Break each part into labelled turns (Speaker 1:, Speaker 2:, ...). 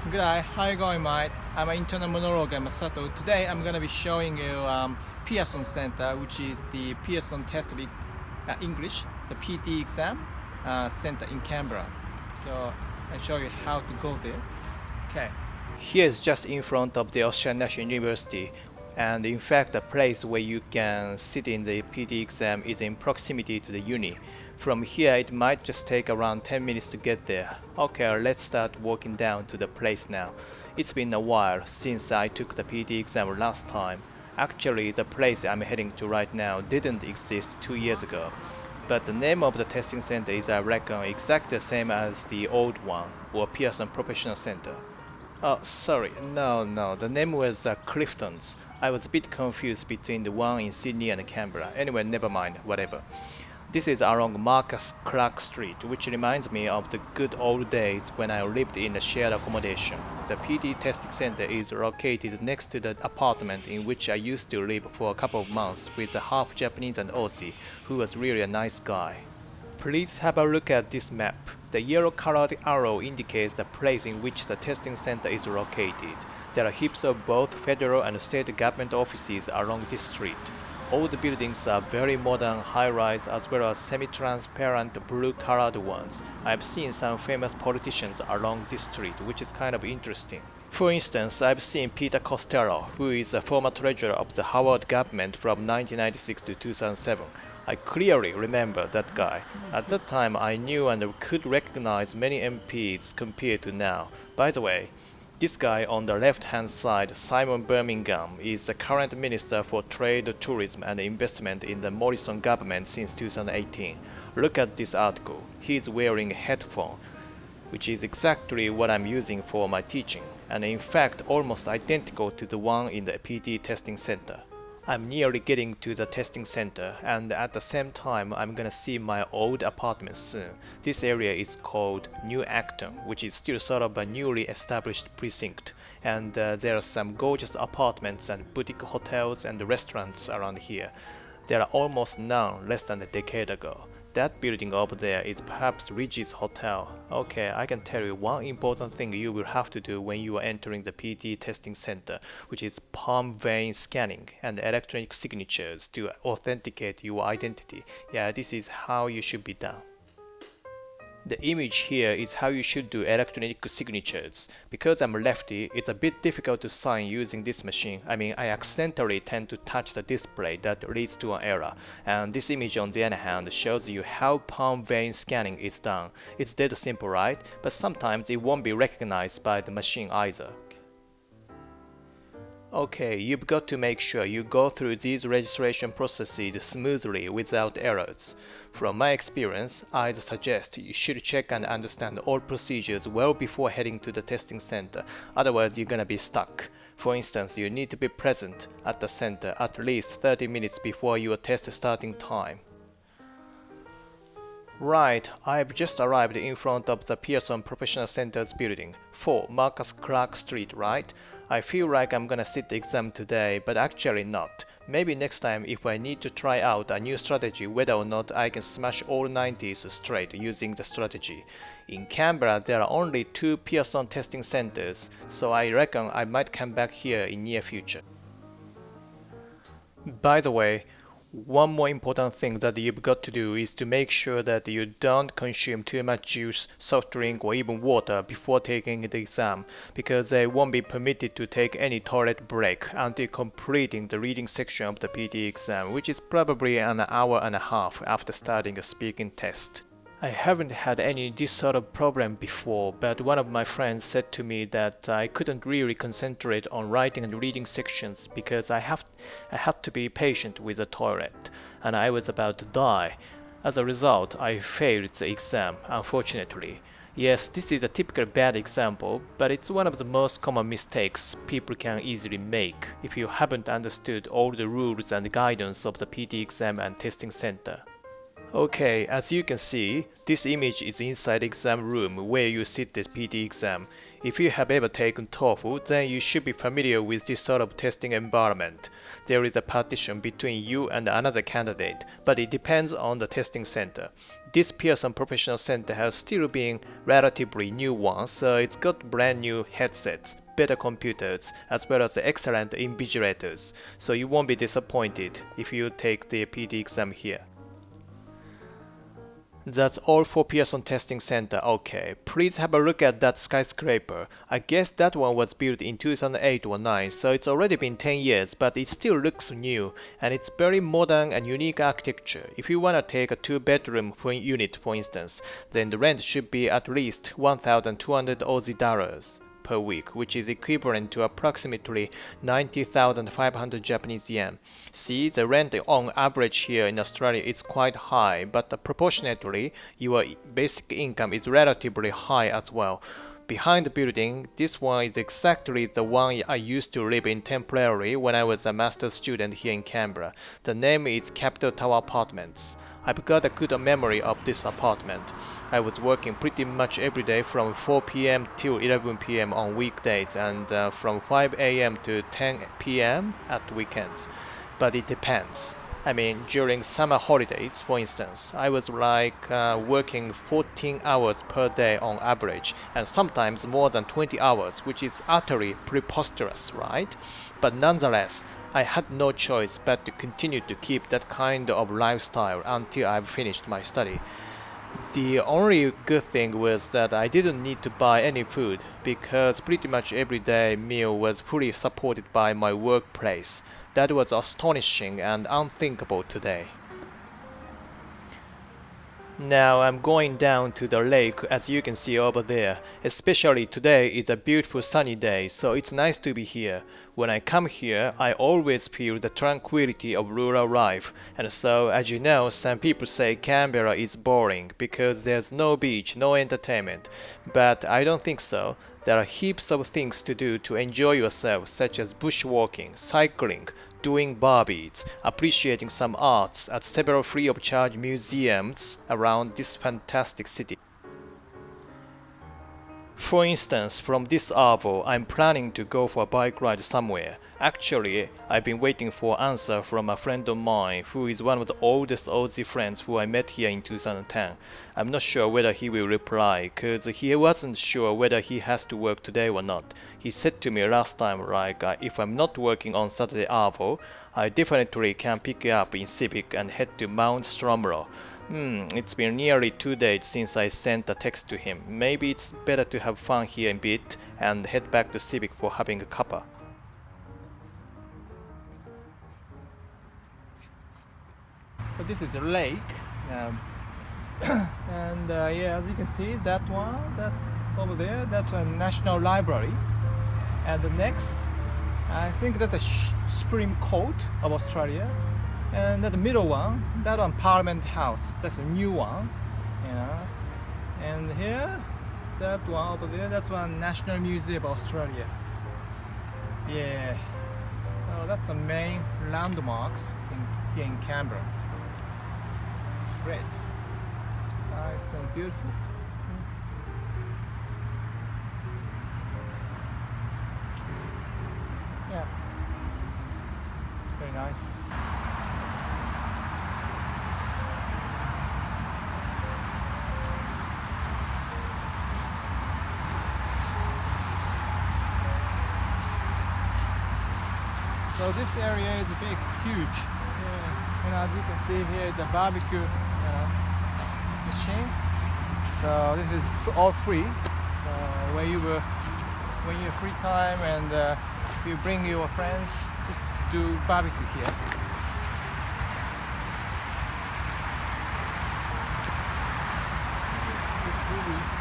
Speaker 1: Good day, how you going, mate? I'm an Internal Monologuer MASATO. Today I'm going to be showing you Pearson Center, which is the Pearson Test of English, the PTE exam center in Canberra. So I'll show you how to go there. Okay.
Speaker 2: Here is just in front of the Australian National University, and in fact the place where you can sit in the PTE exam is in proximity to the uni. From here it might just take around 10 minutes to get there. Okay, let's start walking down to the place now. It's been a while since I took the PTE exam last time. Actually, the place I'm heading to right now didn't exist 2 years ago. But the name of the testing center is, I reckon, exactly the same as the old one, or Pearson Professional Center. Oh, sorry, no, the name was Clifton's. I was a bit confused between the one in Sydney and Canberra. Anyway, never mind, whatever. This is along Marcus Clark Street, which reminds me of the good old days when I lived in a shared accommodation. The PT testing center is located next to the apartment in which I used to live for a couple of months with a half Japanese and Aussie, who was really a nice guy. Please have a look at this map. The yellow-colored arrow indicates the place in which the testing center is located. There are heaps of both federal and state government offices along this street. All the buildings are very modern high-rise as well as semi-transparent blue-colored ones. I've seen some famous politicians along this street, which is kind of interesting. For instance, I've seen Peter Costello, who is a former treasurer of the Howard government from 1996 to 2007. I clearly remember that guy. At that time I knew and could recognize many MPs compared to now. By the way, this guy on the left-hand side, Simon Birmingham, is the current Minister for Trade, Tourism and Investment in the Morrison government since 2018. Look at this article. He is wearing a headphone, which is exactly what I'm using for my teaching, and in fact almost identical to the one in the PT testing center. I'm nearly getting to the testing center, and at the same time I'm gonna see my old apartment soon. This area is called New Acton, which is still sort of a newly established precinct, and there are some gorgeous apartments and boutique hotels and restaurants around here. There are almost none less than a decade ago. That building over there is perhaps Reggie's Hotel. Okay, I can tell you one important thing you will have to do when you are entering the PT testing center, which is palm vein scanning and electronic signatures to authenticate your identity. Yeah, this is how you should be done. The image here is how you should do electronic signatures. Because I'm a lefty, it's a bit difficult to sign using this machine. I accidentally tend to touch the display that leads to an error. And this image on the other hand shows you how palm vein scanning is done. It's dead simple, right? But sometimes it won't be recognized by the machine either. Okay, you've got to make sure you go through these registration processes smoothly without errors. From my experience, I'd suggest you should check and understand all procedures well before heading to the testing center, otherwise you're gonna be stuck. For instance, you need to be present at the center at least 30 minutes before your test starting time. Right, I've just arrived in front of the Pearson Professional Center's building, 4 Marcus Clark Street, right? I feel like I'm gonna sit the exam today, but actually not. Maybe next time if I need to try out a new strategy whether or not I can smash all 90s straight using the strategy. In Canberra there are only 2 Pearson testing centers, so I reckon I might come back here in near future. By the way, one more important thing that you've got to do is to make sure that you don't consume too much juice, soft drink or even water before taking the exam, because they won't be permitted to take any toilet break until completing the reading section of the PT exam, which is probably an hour and a half after starting a speaking test. I haven't had this sort of problem before, but one of my friends said to me that I couldn't really concentrate on writing and reading sections because I had to be patient with the toilet, and I was about to die. As a result, I failed the exam, unfortunately. Yes, this is a typical bad example, but it's one of the most common mistakes people can easily make if you haven't understood all the rules and guidance of the PT exam and testing center. Okay, as you can see, this image is inside exam room where you sit the PTE exam. If you have ever taken TOEFL, then you should be familiar with this sort of testing environment. There is a partition between you and another candidate, but it depends on the testing center. This Pearson Professional Center has still been relatively new one, so it's got brand new headsets, better computers, as well as excellent invigilators, so you won't be disappointed if you take the PTE exam here. That's all for Pearson Testing Center. Okay, please have a look at that skyscraper. I guess that one was built in 2008 or 9, so it's already been 10 years, but it still looks new, and it's very modern and unique architecture. If you wanna take a 2-bedroom unit, for instance, then the rent should be at least 1,200 Aussie dollars per week, which is equivalent to approximately 90,500 Japanese yen. See, the rent on average here in Australia is quite high, but proportionately, your basic income is relatively high as well. Behind the building, this one is exactly the one I used to live in temporarily when I was a master's student here in Canberra. The name is Capital Tower Apartments. I've got a good memory of this apartment. I was working pretty much every day from 4 p.m. till 11 p.m. on weekdays and from 5 a.m. to 10 p.m. at weekends. But it depends. I mean, during summer holidays, for instance, I was working 14 hours per day on average, and sometimes more than 20 hours, which is utterly preposterous, right? But nonetheless, I had no choice but to continue to keep that kind of lifestyle until I've finished my study. The only good thing was that I didn't need to buy any food because pretty much every day meal was fully supported by my workplace. That was astonishing and unthinkable today. Now I'm going down to the lake, as you can see over there. Especially today is a beautiful sunny day, so it's nice to be here. When I come here, I always feel the tranquility of rural life, and so, as you know, some people say Canberra is boring because there's no beach, no entertainment. But I don't think so. There are heaps of things to do to enjoy yourself, such as bushwalking, cycling, doing barbecues, appreciating some arts at several free of charge museums around this fantastic city. For instance, from this hour, I'm planning to go for a bike ride somewhere. Actually, I've been waiting for an answer from a friend of mine who is one of the oldest Aussie friends who I met here in 2010. I'm not sure whether he will reply, cause he wasn't sure whether he has to work today or not. He said to me last time, if I'm not working on Saturday hour, I definitely can pick you up in Civic and head to Mount Stromlo. It's been nearly 2 days since I sent a text to him. Maybe it's better to have fun here a bit and head back to Civic for having a cuppa.
Speaker 1: But this is a lake, and yeah, as you can see, that over there, that's a National Library, and the next, I think that's a Supreme Court of Australia. And the middle one, that one Parliament House, that's a new one, you know. And here, that one over there, that's one National Museum of Australia. Yeah, so that's the main landmarks here in Canberra. Great, nice and beautiful. Yeah, it's very nice. So this area is big, huge. Yeah. And as you can see here, it's a barbecue machine. So this is all free. So when you have free time and if you bring your friends, just do barbecue here. It's really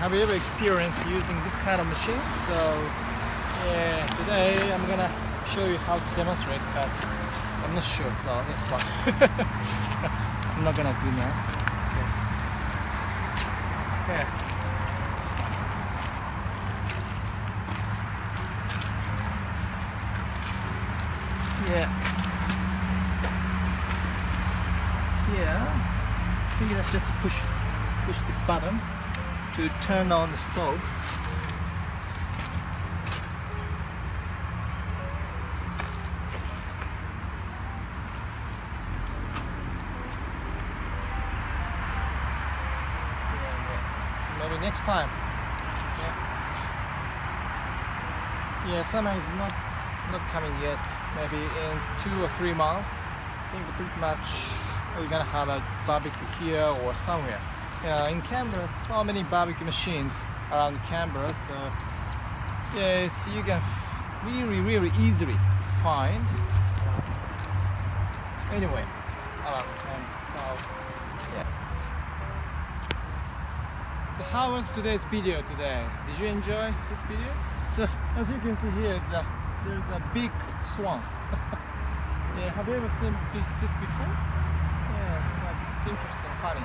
Speaker 1: Have you ever experienced using this kind of machine? So yeah, today I'm gonna show you how to demonstrate that. I'm not sure, so that's fine. I'm not gonna do now. Okay. Yeah. Here, I think that's just push this button to turn on the stove. Maybe next time. Yeah, summer is not coming yet. Maybe in 2 or 3 months. I think pretty much we're gonna have a barbecue here or somewhere. You know, in Canberra, so many barbecue machines around Canberra, so yes, you can really easily find. Anyway, around Canberra, so yeah. So how was today's video today? Did you enjoy this video? So as you can see here, there's a big swan. Yeah, have you ever seen this before? Yeah, it's quite interesting, funny.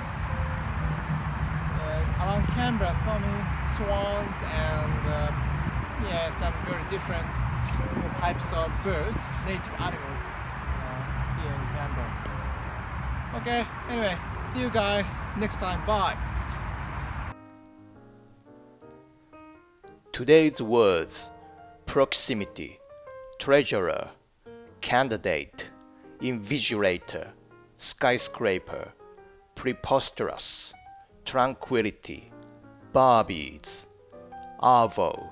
Speaker 1: Around Canberra, so many swans and yeah, some very different types of birds, native animals here in Canberra. Okay, anyway, see you guys next time. Bye.
Speaker 2: Today's words: proximity, treasurer, candidate, invigilator, skyscraper, preposterous, tranquility, barbies, arvo.